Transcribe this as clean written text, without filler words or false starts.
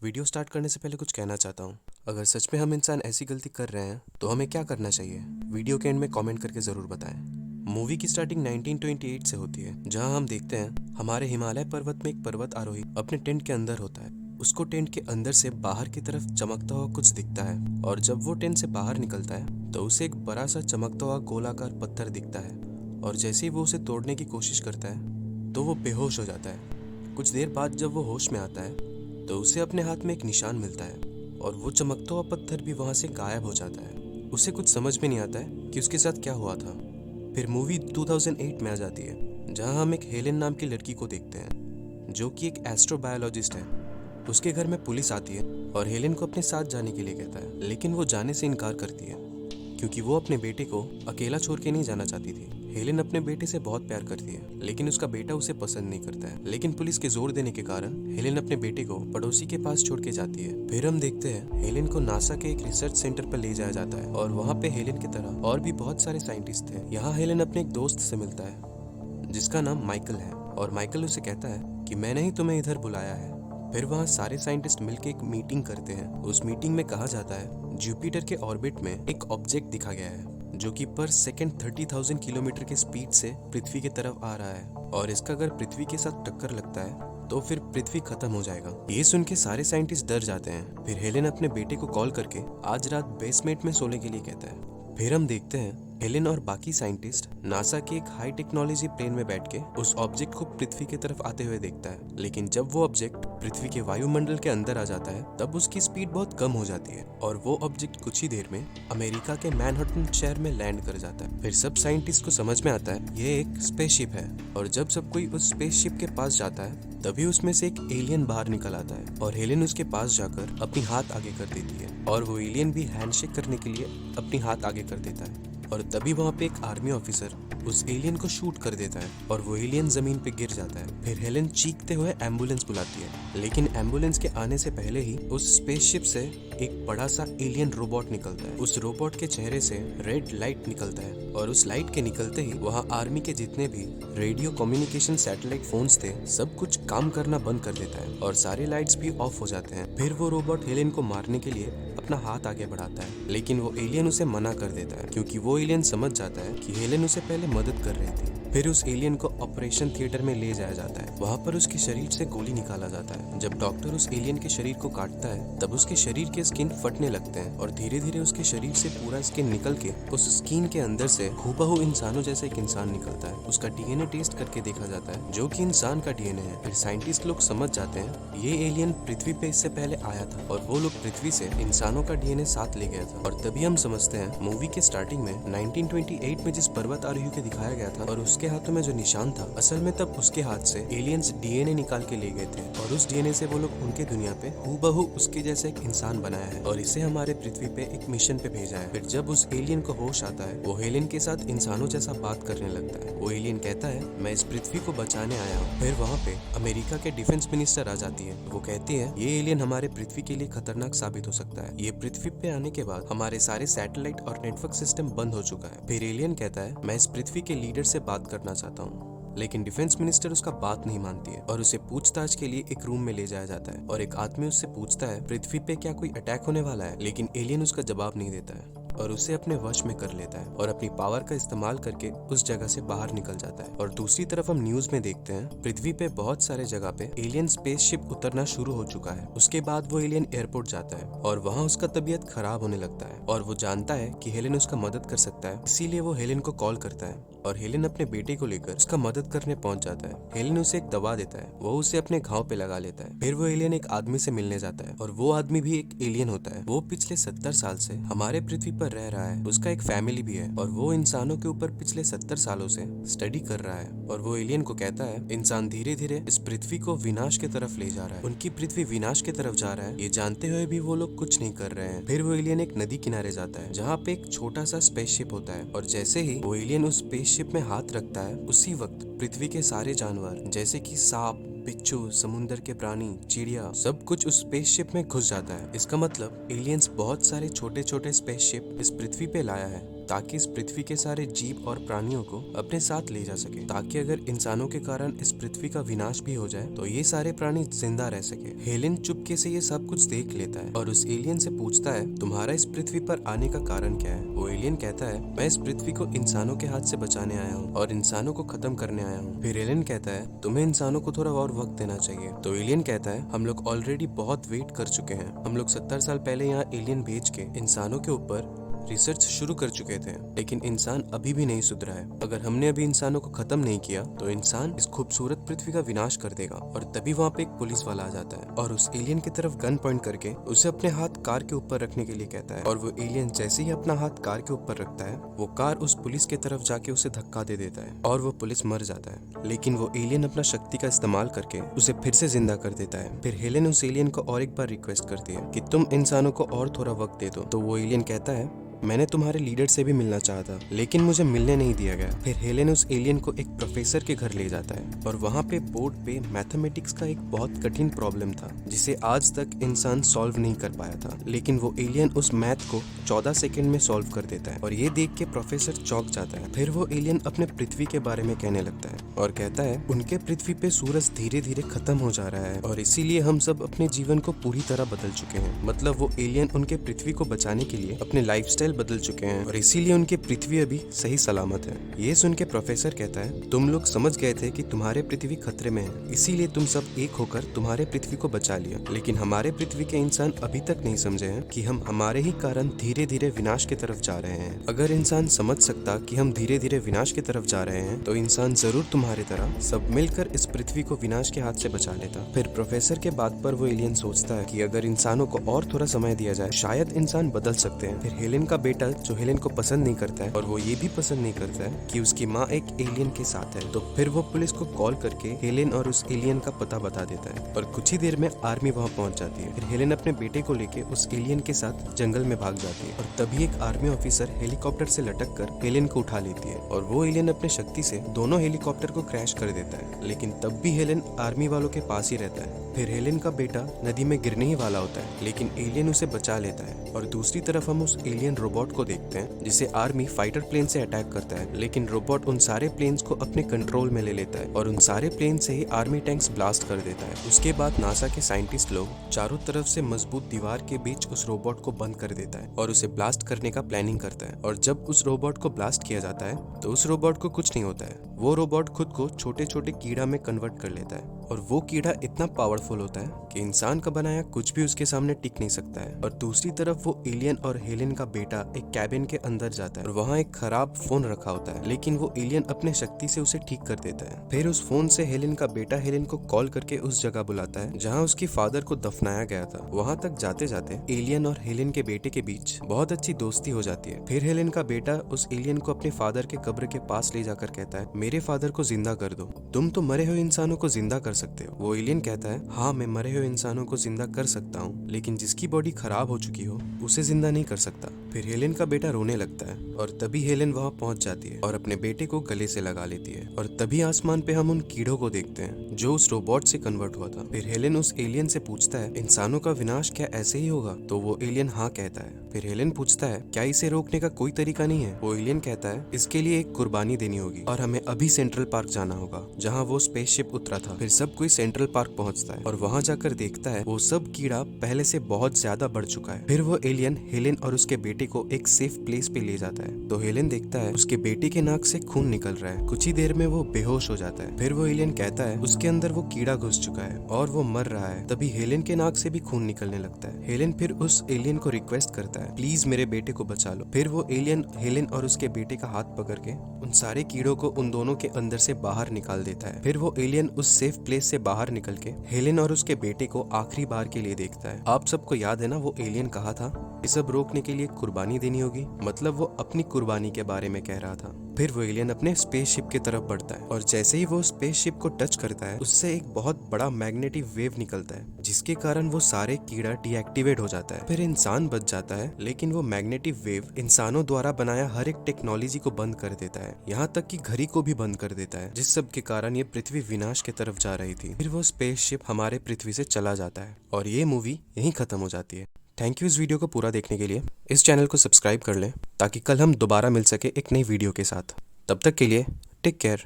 Video start करने से पहले कुछ कहना चाहता हूँ। अगर सच में हम इंसान ऐसी गलती कर रहे हैं तो हमें क्या करना चाहिए, वीडियो के एंड में कमेंट करके ज़रूर बताएं। मूवी की स्टार्टिंग 1928 से होती है, जहां हम देखते हैं हमारे हिमालय पर्वत में एक पर्वत आरोही अपने टेंट के अंदर होता है। उसको टेंट के अंदर से बाहर की तरफ चमकता हुआ कुछ दिखता है, और जब वो टेंट से बाहर निकलता है तो उसे एक बड़ा सा चमकता हुआ गोलाकार पत्थर दिखता है, और जैसे ही वो उसे तोड़ने की कोशिश करता है तो वो बेहोश हो जाता है। कुछ देर बाद जब वो होश में आता है तो उसे अपने हाथ में एक निशान मिलता है, और वो चमकता हुआ पत्थर भी वहां से गायब हो जाता है। उसे कुछ समझ में नहीं आता है कि उसके साथ क्या हुआ था। फिर मूवी 2008 में आ जाती है, जहां हम एक हेलेन नाम की लड़की को देखते हैं, जो कि एक एस्ट्रोबायोलॉजिस्ट है। उसके घर में पुलिस आती है और हेलेन को अपने साथ जाने के लिए कहता है, लेकिन वो जाने से इनकार करती है, क्योंकि वो अपने बेटे को अकेला छोड़ के नहीं जाना चाहती थी। हेलेन अपने बेटे से बहुत प्यार करती है, लेकिन उसका बेटा उसे पसंद नहीं करता है। लेकिन पुलिस के जोर देने के कारण हेलेन अपने बेटे को पड़ोसी के पास छोड़ के जाती है। फिर हम देखते हैं हेलेन को नासा के एक रिसर्च सेंटर पर ले जाया जाता है, और वहाँ पे हेलेन की तरह और भी बहुत सारे साइंटिस्ट थे। यहाँ हेलेन अपने एक दोस्त से मिलता है जिसका नाम माइकल है, और माइकल उसे कहता है कि मैंने ही तुम्हें इधर बुलाया है। फिर वहाँ सारे साइंटिस्ट मिलकर एक मीटिंग करते हैं। उस मीटिंग में कहा जाता है जुपिटर के ऑर्बिट में एक ऑब्जेक्ट दिखा गया है, जो कि पर सेकंड 30,000 किलोमीटर के स्पीड से पृथ्वी की तरफ आ रहा है, और इसका अगर पृथ्वी के साथ टक्कर लगता है तो फिर पृथ्वी खत्म हो जाएगा। ये सुन के सारे साइंटिस्ट डर जाते हैं। फिर हेलेन अपने बेटे को कॉल करके आज रात बेसमेंट में सोने के लिए कहता है। फिर हम देखते हैं हेलेन और बाकी साइंटिस्ट नासा के एक हाई टेक्नोलॉजी प्लेन में बैठ के उस ऑब्जेक्ट को पृथ्वी की तरफ आते हुए देखता है। लेकिन जब वो ऑब्जेक्ट पृथ्वी के वायुमंडल के अंदर आ जाता है तब उसकी स्पीड बहुत कम हो जाती है, और वो ऑब्जेक्ट कुछ ही देर में अमेरिका के मैनहट्टन शहर में लैंड कर जाता है। फिर सब साइंटिस्ट को समझ में आता है ये एक स्पेसशिप है, और जब सब कोई उस स्पेसशिप के पास जाता है तभी उसमें से एक एलियन बाहर निकल आता है, और हेलेन उसके पास जाकर अपनी हाथ आगे कर देती है, और वो एलियन भी हैंडशेक करने के लिए अपनी हाथ आगे कर देता है। और तभी वहाँ पे एक आर्मी ऑफिसर उस एलियन को शूट कर देता है, और वो एलियन जमीन पे गिर जाता है। फिर हेलेन चीखते हुए एम्बुलेंस बुलाती है, लेकिन एम्बुलेंस के आने से पहले ही उस स्पेसशिप से एक बड़ा सा एलियन रोबोट निकलता है। उस रोबोट के चेहरे से रेड लाइट निकलता है, और उस लाइट के निकलते ही वहाँ आर्मी के जितने भी रेडियो कम्युनिकेशन सैटेलाइट फोन्स थे सब कुछ काम करना बंद कर देता है, और सारे लाइट्स भी ऑफ हो जाते हैं। फिर वो रोबोट हेलेन को मारने के लिए अपना हाथ आगे बढ़ाता है, लेकिन वो एलियन उसे मना कर देता है, क्योंकि वो एलियन समझ जाता है कि हेलेन उसे पहले मदद कर रही थी। फिर उस एलियन को ऑपरेशन थिएटर में ले जाया जाता है। वहाँ पर उसके शरीर से गोली निकाला जाता है। जब डॉक्टर उस एलियन के शरीर को काटता है तब उसके शरीर के स्किन फटने लगते हैं, और धीरे धीरे उसके शरीर से पूरा स्किन निकल के उस स्किन के अंदर से हूबहू इंसानों जैसे एक इंसान निकलता है। उसका डीएनए टेस्ट करके देखा जाता है, जो कि इंसान का डीएनए है। फिर साइंटिस्ट लोग समझ जाते हैं ये एलियन पृथ्वी पे इससे पहले आया था, और वो लोग पृथ्वी से इंसानों का डीएनए साथ ले गया था। और तभी हम समझते हैं मूवी के स्टार्टिंग में 1928 में जिस पर्वत आरोही को दिखाया गया था और उसके हाथों में जो निशान था, असल में तब उसके हाथ से एलियंस डीएनए निकाल के ले गए थे, और उस डीएनए से वो लोग उनके दुनिया पे हूबहू उसके जैसे एक इंसान बनाया है, और इसे हमारे पृथ्वी पे एक मिशन पे भेजा है। फिर जब उस एलियन को होश आता है वो हेलेन के साथ इंसानों जैसा बात करने लगता है। वो एलियन कहता है मैं इस पृथ्वी को बचाने आया हूँ। फिर वहाँ पे अमेरिका के डिफेंस मिनिस्टर आ जाती है। वो कहती है ये एलियन हमारे पृथ्वी के लिए खतरनाक साबित हो सकता है। ये पृथ्वी पे आने के बाद हमारे सारे सैटेलाइट और नेटवर्क सिस्टम बंद हो चुका है। फिर एलियन कहता है मैं इस पृथ्वी के लीडर से बात करना चाहता हूँ, लेकिन डिफेंस मिनिस्टर उसका बात नहीं मानती है, और उसे पूछताछ के लिए एक रूम में ले जाया जाता है, और एक आदमी उससे पूछता है पृथ्वी पे क्या कोई अटैक होने वाला है, लेकिन एलियन उसका जवाब नहीं देता है, और उसे अपने वश में कर लेता है, और अपनी पावर का इस्तेमाल करके उस जगह से बाहर निकल जाता है। और दूसरी तरफ हम न्यूज में देखते हैं पृथ्वी पे बहुत सारे जगह पे एलियन स्पेसशिप उतरना शुरू हो चुका है। उसके बाद वो एलियन एयरपोर्ट जाता है, और वहाँ उसका तबीयत खराब होने लगता है, और वो जानता है कि हेलेन उसका मदद कर सकता है, इसीलिए वो हेलेन को कॉल करता है, और हेलेन अपने बेटे को लेकर उसका मदद करने पहुंच जाता है। हेलेन उसे एक दवा देता है, वो उसे अपने घाव पे लगा लेता है। फिर वो एलियन एक आदमी से मिलने जाता है, और वो आदमी भी एक एलियन होता है। वो पिछले 70 साल से हमारे पृथ्वी पर रह रहा है, उसका एक फैमिली भी है, और वो इंसानों के ऊपर पिछले 70 सालों से स्टडी कर रहा है। और वो एलियन को कहता है इंसान धीरे धीरे इस पृथ्वी को विनाश की तरफ ले जा रहा है, उनकी पृथ्वी विनाश की तरफ जा रहा है, ये जानते हुए भी वो लोग कुछ नहीं कर रहे हैं। फिर वो एलियन एक नदी किनारे जाता है जहाँ पे एक छोटा सा स्पेसशिप होता है, और जैसे ही वो एलियन उस स्पेसशिप में हाथ रखता है उसी वक्त पृथ्वी के सारे जानवर जैसे कि सांप, बिच्छू, समुंदर के प्राणी, चिड़िया, सब कुछ उस स्पेसशिप में घुस जाता है। इसका मतलब एलियंस बहुत सारे छोटे छोटे स्पेसशिप इस पृथ्वी पे लाया है, ताकि इस पृथ्वी के सारे जीव और प्राणियों को अपने साथ ले जा सके, ताकि अगर इंसानों के कारण इस पृथ्वी का विनाश भी हो जाए तो ये सारे प्राणी जिंदा रह सके। हेलेन चुपके से ये सब कुछ देख लेता है और उस एलियन से पूछता है, तुम्हारा इस पृथ्वी पर आने का कारण क्या है? वो एलियन कहता है, मैं इस पृथ्वी को इंसानों के हाथ से बचाने आया हूँ और इंसानों को खत्म करने आया हूँ। फिर एलियन कहता है, तुम्हें इंसानों को थोड़ा और वक्त देना चाहिए। तो एलियन कहता है, हम लोग ऑलरेडी बहुत वेट कर चुके हैं। हम लोग 70 साल पहले यहाँ एलियन भेज के इंसानों के ऊपर रिसर्च शुरू कर चुके थे, लेकिन इंसान अभी भी नहीं सुधरा है। अगर हमने अभी इंसानों को खत्म नहीं किया तो इंसान इस खूबसूरत पृथ्वी का विनाश कर देगा। और तभी वहाँ पे एक पुलिस वाला आ जाता है और उस एलियन की तरफ गन पॉइंट करके उसे अपने हाथ कार के ऊपर रखने के लिए कहता है। और वो एलियन जैसे ही अपना हाथ कार के ऊपर रखता है, वो कार उस पुलिस की तरफ जाके उसे धक्का दे देता है और वो पुलिस मर जाता है। लेकिन वो एलियन अपना शक्ति का इस्तेमाल करके उसे फिर से जिंदा कर देता है। फिर हेलेन उस एलियन को और एक बार रिक्वेस्ट करती है कि तुम इंसानों को और थोड़ा वक्त दे दो। तो वो एलियन कहता है, मैंने तुम्हारे लीडर से भी मिलना चाहा था, लेकिन मुझे मिलने नहीं दिया गया। फिर हेलेन उस एलियन को एक प्रोफेसर के घर ले जाता है और वहाँ पे बोर्ड पे मैथमेटिक्स का एक बहुत कठिन प्रॉब्लम था जिसे आज तक इंसान सॉल्व नहीं कर पाया था, लेकिन वो एलियन उस मैथ को 14 सेकंड में सॉल्व कर देता है। और ये देख के प्रोफेसर चौंक जाता है। फिर वो एलियन अपने पृथ्वी के बारे में कहने लगता है और कहता है, उनके पृथ्वी पे सूरज धीरे धीरे खत्म हो जा रहा है और इसीलिए हम सब अपने जीवन को पूरी तरह बदल चुके हैं। मतलब वो एलियन उनके पृथ्वी को बचाने के लिए अपने लाइफस्टाइल बदल चुके हैं और इसीलिए उनकी पृथ्वी अभी सही सलामत है। ये सुन के प्रोफेसर कहता है, तुम लोग समझ गए थे कि तुम्हारे पृथ्वी खतरे में है, इसीलिए तुम सब एक होकर तुम्हारे पृथ्वी को बचा लिया। लेकिन हमारे पृथ्वी के इंसान अभी तक नहीं समझे हैं कि हम हमारे ही कारण धीरे धीरे विनाश की तरफ जा रहे हैं। अगर इंसान समझ सकता कि हम धीरे धीरे विनाश की तरफ जा रहे हैं तो इंसान जरूर तुम्हारी तरह सब मिलकर इस पृथ्वी को विनाश के हाथ से बचा लेता। फिर प्रोफेसर के बात पर वो एलियन सोचता है कि अगर इंसानों को और थोड़ा समय दिया जाए शायद इंसान बदल सकते हैं। फिर हेलेन का बेटा जो हेलेन को पसंद नहीं करता है और वो ये भी पसंद नहीं करता है कि उसकी माँ एक एलियन के साथ है, तो फिर वो पुलिस को कॉल करके हेलेन और उस एलियन का पता बता देता है और कुछ ही देर में आर्मी वहाँ पहुँच जाती है। फिर हेलेन अपने बेटे को लेके उस एलियन के साथ जंगल में भाग जाती है और तभी एक आर्मी ऑफिसर हेलीकॉप्टर से लटक कर हेलेन को उठा लेती है और वो एलियन अपने शक्ति से दोनों हेलीकॉप्टर को क्रैश कर देता है। लेकिन तब भी हेलेन आर्मी वालों के पास ही रहता है। फिर हेलेन का बेटा नदी में गिरने ही वाला होता है, लेकिन एलियन उसे बचा लेता है। और दूसरी तरफ हम उस एलियन रोबोट को देखते हैं जिसे आर्मी फाइटर प्लेन से अटैक करता है, लेकिन रोबोट उन सारे प्लेन्स को अपने कंट्रोल में ले लेता है और उन सारे प्लेन से ही आर्मी टैंक्स ब्लास्ट कर देता है। उसके बाद नासा के साइंटिस्ट लोग चारों तरफ से मजबूत दीवार के बीच उस रोबोट को बंद कर देता है और उसे ब्लास्ट करने का प्लानिंग करता है। और जब उस रोबोट को ब्लास्ट किया जाता है तो उस रोबोट को कुछ नहीं होता है। वो रोबोट खुद को छोटे छोटे कीड़ा में कन्वर्ट कर लेता है और वो कीड़ा इतना पावरफुल होता है कि इंसान का बनाया कुछ भी उसके सामने टिक नहीं सकता है। और दूसरी तरफ वो एलियन और हेलेन का बेटा एक कैबिन के अंदर जाता है और वहाँ एक खराब फोन रखा होता है, लेकिन वो एलियन अपने शक्ति से उसे ठीक कर देता है। फिर उस फोन से हेलेन का बेटा हेलेन को कॉल करके उस जगह बुलाता है जहाँ उसकी फादर को दफनाया गया था। वहाँ तक जाते जाते एलियन और हेलेन के बेटे के बीच बहुत अच्छी दोस्ती हो जाती है। फिर हेलेन का बेटा उस एलियन को अपने फादर के कब्र के पास ले जाकर कहता है, मेरे फादर को जिंदा कर दो, तुम तो मरे हुए इंसानों को जिंदा कर सकते हो। वो एलियन कहता है, हाँ मैं मरे हुए इंसानों को जिंदा कर सकता हूँ, लेकिन जिसकी बॉडी खराब हो चुकी हो उसे जिंदा नहीं कर सकता। फिर हेलेन का बेटा रोने लगता है और तभी हेलेन वहाँ पहुंच जाती है और अपने बेटे को गले से लगा लेती है। और तभी आसमान पे हम उन कीड़ों को देखते हैं जो उस रोबोट से कन्वर्ट हुआ था। फिर हेलेन उस एलियन से पूछता है, इंसानों का विनाश क्या ऐसे ही होगा? तो वो एलियन हाँ कहता है। फिर हेलेन पूछता है, क्या इसे रोकने का कोई तरीका नहीं है? वो एलियन कहता है, इसके लिए एक कुर्बानी देनी होगी और हमें अभी सेंट्रल पार्क जाना होगा जहाँ वो स्पेसशिप उतरा था। फिर सब कोई सेंट्रल पार्क पहुँचता है और वहाँ जाकर देखता है वो सब कीड़ा पहले से बहुत ज्यादा बढ़ चुका है। फिर वो एलियन हेलेन और उसके बेटे को एक सेफ प्लेस पे ले जाता है तो हेलेन देखता है उसके बेटे के नाक से खून निकल रहा है। कुछ ही देर में वो बेहोश हो जाता है। फिर वो एलियन कहता है उसके अंदर वो कीड़ा घुस चुका है और वो मर रहा है। तभी हेलेन के नाक से भी खून निकलने लगता है। हेलेन फिर उस एलियन को रिक्वेस्ट करता है, प्लीज मेरे बेटे को बचा लो। फिर वो एलियन हेलेन और उसके बेटे का हाथ पकड़ के उन सारे कीड़ों को उन दोनों के अंदर से बाहर निकाल देता है। फिर वो एलियन उस सेफ प्लेस से बाहर निकल के हेलेन और उसके बेटे को आखिरी बार के लिए देखता है। आप सबको याद है ना, वो एलियन कहा था ये सब रोकने के लिए कुर्बानी देनी होगी, मतलब वो अपनी कुर्बानी के बारे में कह रहा था। फिर वो एलियन अपने स्पेसशिप की तरफ बढ़ता है और जैसे ही वो स्पेसशिप को टच करता है उससे एक बहुत बड़ा मैग्नेटिक वेव निकलता है जिसके कारण वो सारे कीड़ा डीएक्टिवेट हो जाता है। फिर इंसान बच जाता है, लेकिन वो मैग्नेटिक वेव इंसानों द्वारा बनाया हर एक टेक्नोलॉजी को बंद कर देता है, यहाँ तक कि घड़ी को भी बंद कर देता है, जिस सब के कारण ये पृथ्वी विनाश की तरफ जा रही थी। फिर वो स्पेसशिप हमारे पृथ्वी से चला जाता है और ये मूवी यहीं खत्म हो जाती है। थैंक यू इस वीडियो को पूरा देखने के लिए। इस चैनल को सब्सक्राइब कर लें ताकि कल हम दोबारा मिल सके एक नई वीडियो के साथ। तब तक के लिए टेक केयर।